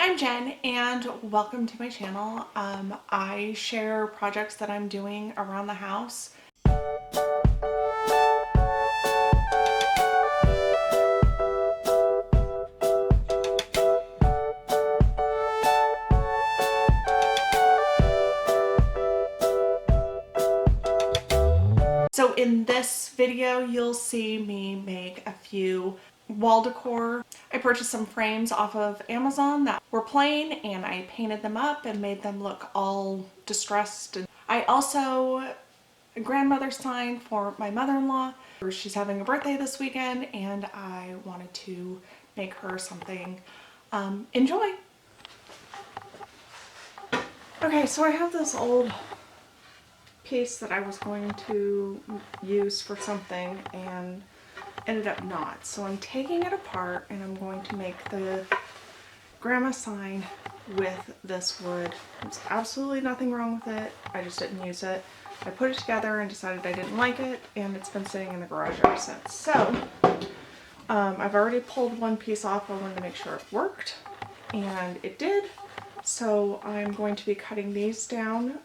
I'm Jen and welcome to my channel. I share projects that I'm doing around the house. So in this video, you'll see me make a few wall decor. I purchased some frames off of Amazon that were plain and I painted them up and made them look all distressed. And I also a grandmother's sign for my mother-in-law. She's having a birthday this weekend and I wanted to make her something. Enjoy! Okay, so I have this old piece that I was going to use for something and ended up not. So I'm taking it apart and I'm going to make the grandma sign with this wood. There's absolutely nothing wrong with it. I just didn't use it. I put it together and decided I didn't like it, and it's been sitting in the garage ever since. So I've already pulled one piece off. I wanted to make sure it worked, and it did. So I'm going to be cutting these down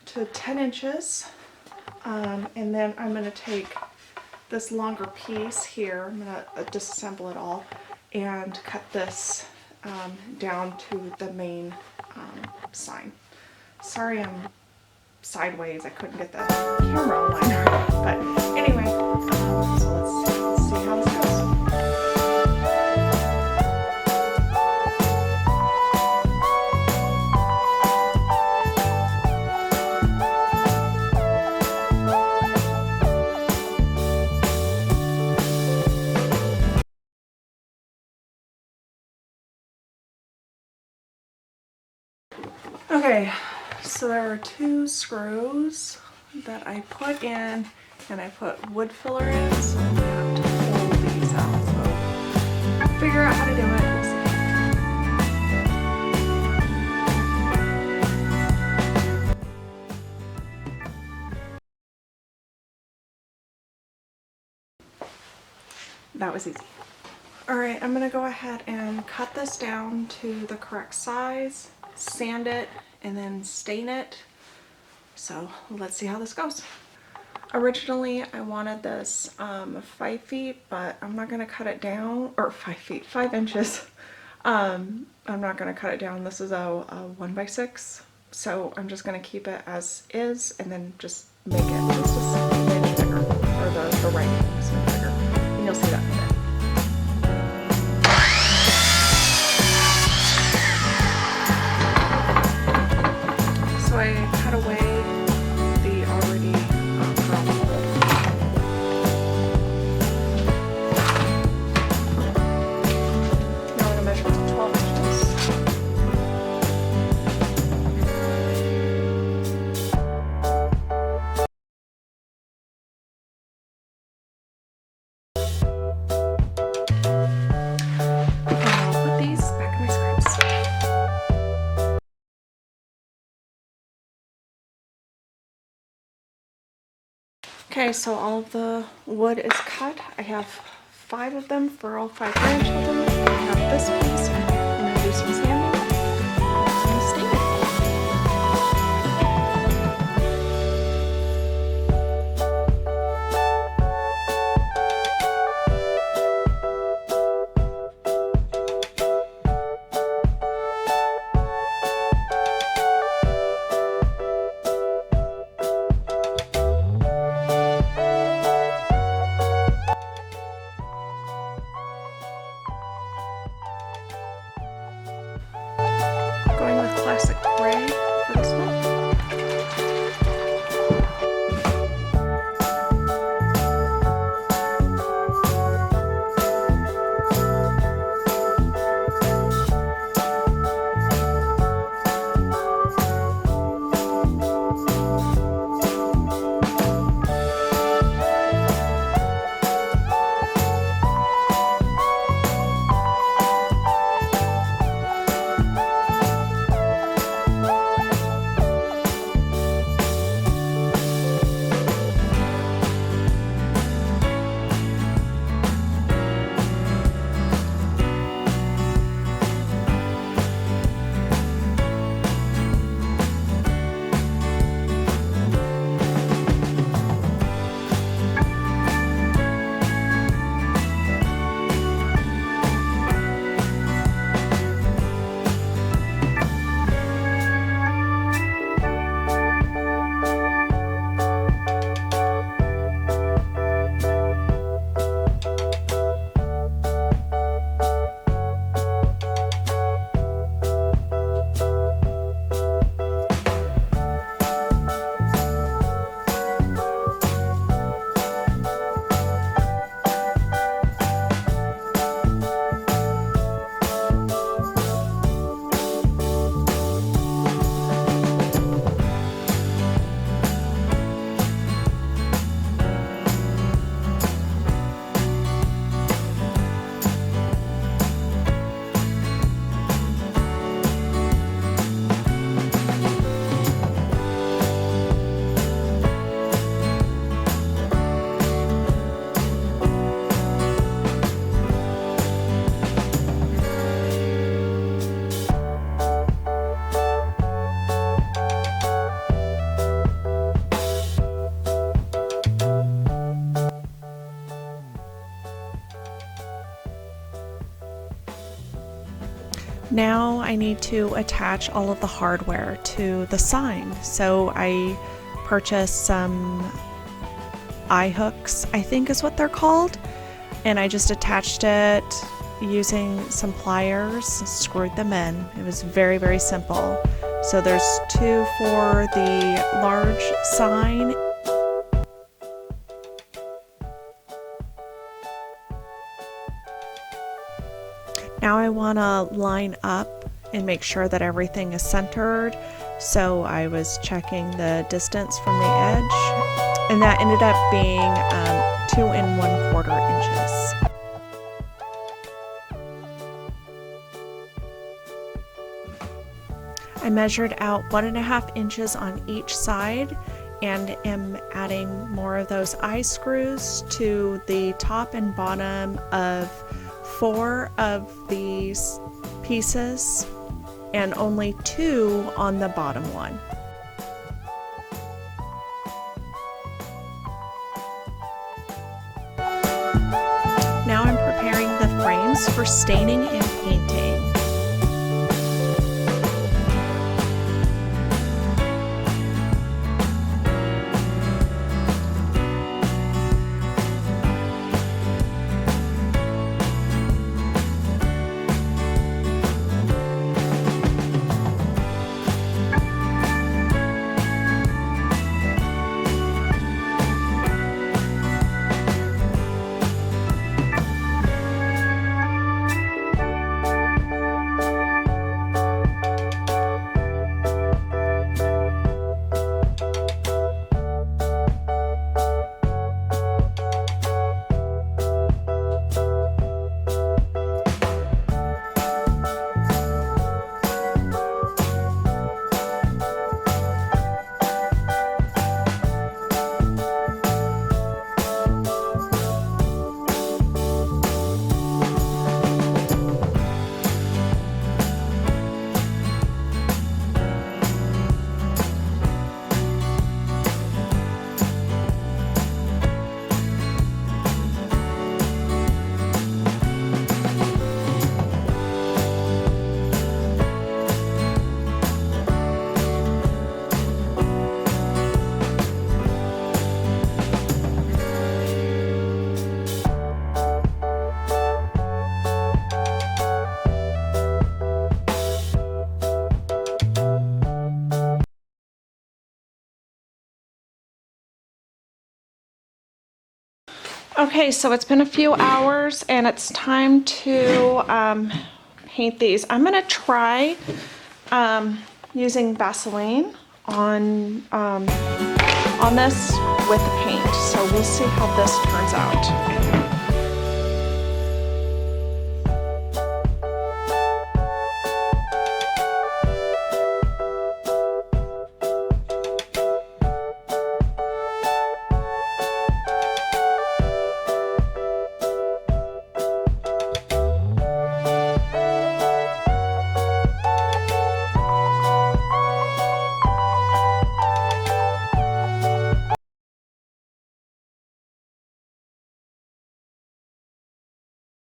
to 10 inches. And then I'm going to take this longer piece here, I'm going to disassemble it all and cut this down to the main sign. Sorry I'm sideways, I couldn't get the camera line right, but anyway, so let's see how this goes. Okay, so there are two screws that I put in, and I put wood filler in, so I'm going to have to pull these out. So figure out how to do it. That was easy. Alright, I'm going to go ahead and cut this down to the correct size, sand it, and then stain it. So let's see how this goes. Originally I wanted this 5 feet, but I'm not going to cut it down, or 5 inches. I'm not going to cut it down. This is a 1x6, so I'm just going to keep it as is and then just make it just a smidge bigger, or the writing a smidge bigger, and you'll see that in a bit. So I cut away the already curled mold. Now I'm going to measure to 12 inches. And I'll put these back in my scraps. Okay, so all of the wood is cut. I have 5 of them for all 5 grandchildren. I have this piece. I'm going to do some sanding and stain it. Now I need to attach all of the hardware to the sign. So I purchased some eye hooks, I think is what they're called, and I just attached it using some pliers, screwed them in. It was very, very simple. So there's 2 for the large sign. Now I want to line up and make sure that everything is centered. So I was checking the distance from the edge, and that ended up being 2 1/4 inches. I measured out 1.5 inches on each side and am adding more of those eye screws to the top and bottom of 4 of these pieces and only 2 on the bottom one. Now I'm preparing the frames for staining and painting. Okay, so it's been a few hours and it's time to paint these. I'm gonna try using Vaseline on this with the paint. So we'll see how this turns out.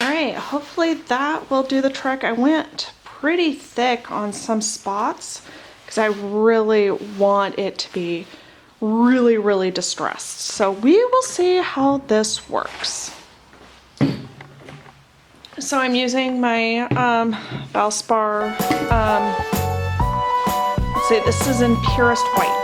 Alright, hopefully that will do the trick. I went pretty thick on some spots because I really want it to be really, really distressed. So we will see how this works. So I'm using my Valspar, let's see, this is in Purest White.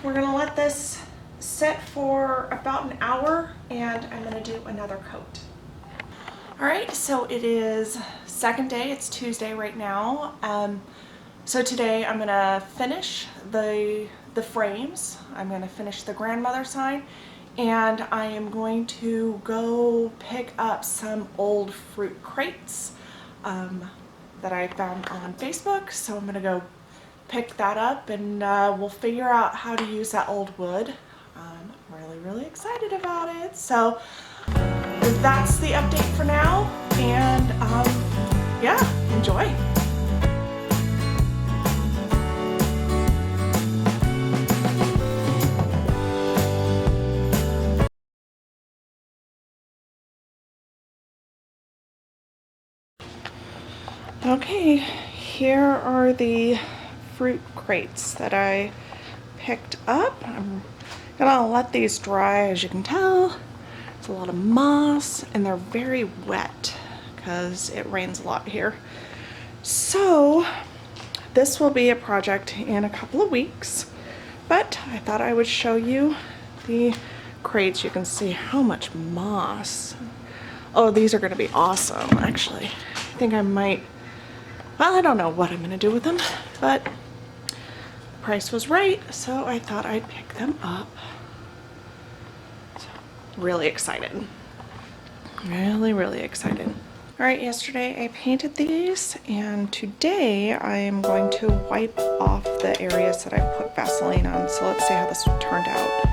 We're gonna let this sit for about an hour and I'm gonna do another coat. All right, so it is second day, it's Tuesday right now. So today I'm gonna finish the frames. I'm gonna finish the grandmother sign and I am going to go pick up some old fruit crates that I found on Facebook. So I'm gonna go pick that up, and we'll figure out how to use that old wood. I'm really excited about it. So that's the update for now, and yeah, enjoy. Okay, here are the fruit crates that I picked up. I'm gonna let these dry. As you can tell, it's a lot of moss and they're very wet because it rains a lot here. So this will be a project in a couple of weeks, but I thought I would show you the crates. You can see how much moss. Oh, these are gonna be awesome, actually. I think I might, well, I don't know what I'm gonna do with them, but the price was right, so I thought I'd pick them up. So, really excited. Really excited. All right, yesterday I painted these, and today I am going to wipe off the areas that I put Vaseline on. So let's see how this turned out.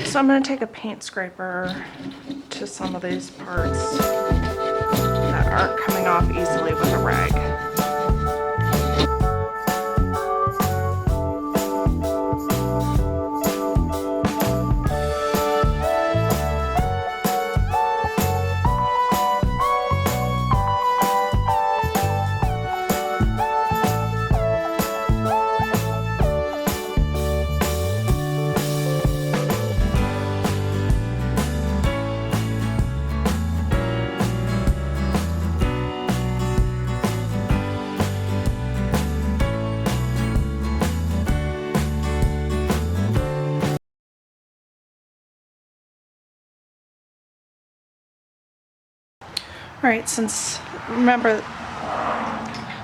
So I'm going to take a paint scraper to some of these parts that aren't coming off easily with a rag. All right, remember,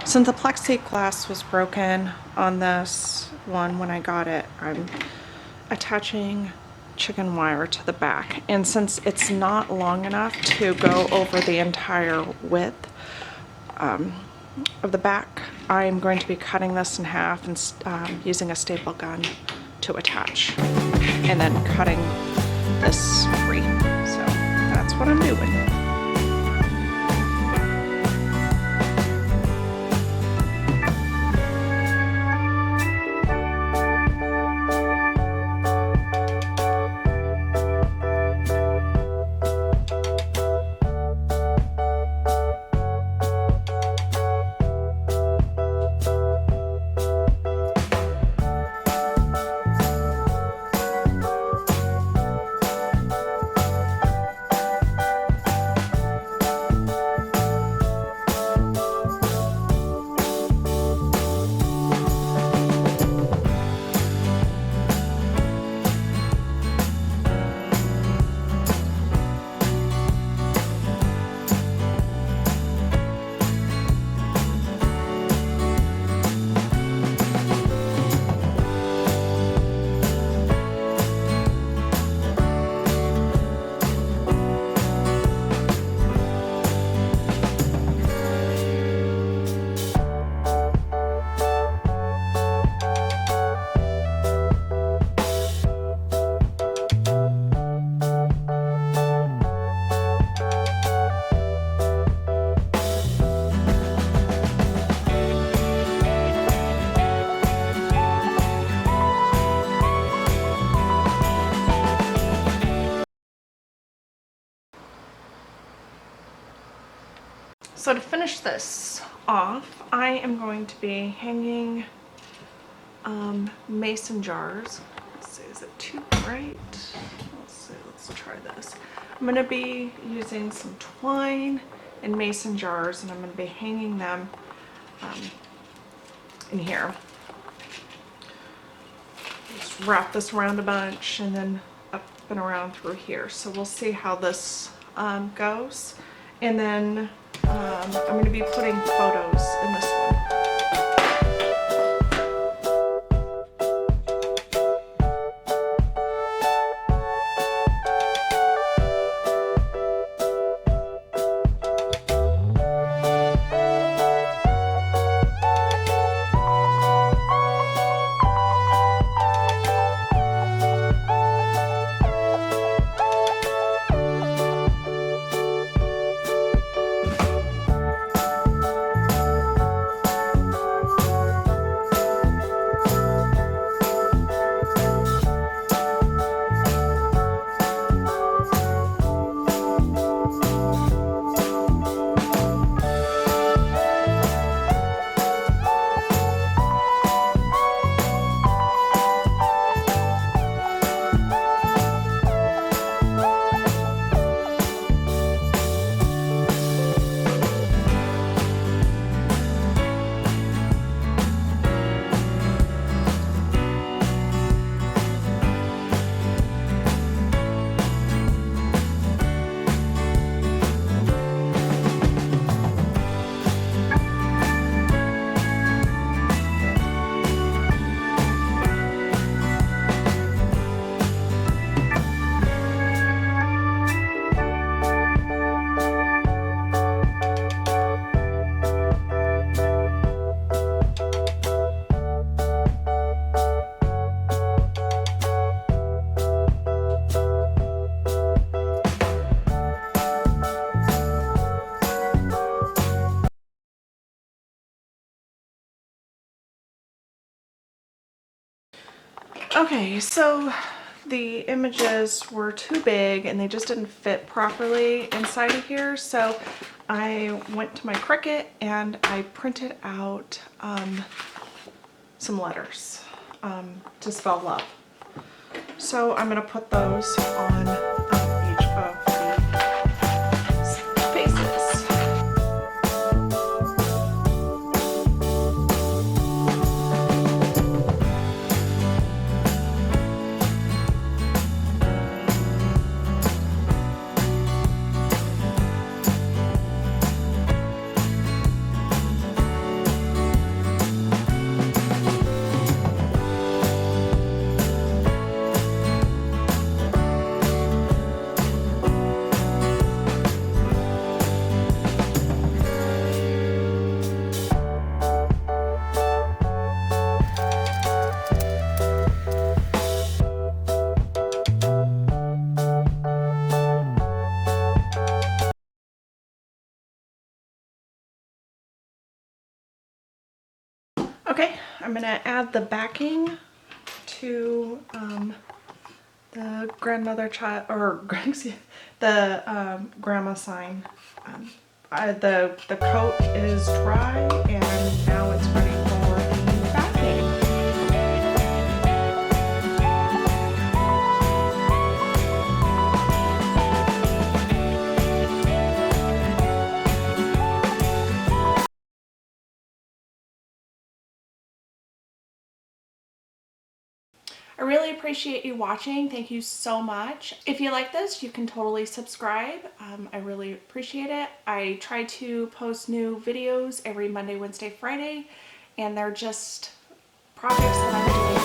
since the plexiglass was broken on this one when I got it, I'm attaching chicken wire to the back. And since it's not long enough to go over the entire width of the back, I'm going to be cutting this in half and using a staple gun to attach, and then cutting this free. So that's what I'm doing. So to finish this off, I am going to be hanging mason jars. Let's see, is it too bright? Let's see. Let's try this. I'm going to be using some twine and mason jars, and I'm going to be hanging them in here. Just wrap this around a bunch and then up and around through here. So we'll see how this goes. And then I'm going to be putting photos in this one. Okay, so the images were too big and they just didn't fit properly inside of here, so I went to my Cricut and I printed out some letters to spell love. So I'm going to put those on each of the faces. Okay, I'm going to add the backing to the grandmother child, or the grandma sign. The coat is dry and now it's ready for the backing. I really appreciate you watching. Thank you so much. If you like this, you can totally subscribe. I really appreciate it. I try to post new videos every Monday, Wednesday, Friday, and they're just projects that I'm doing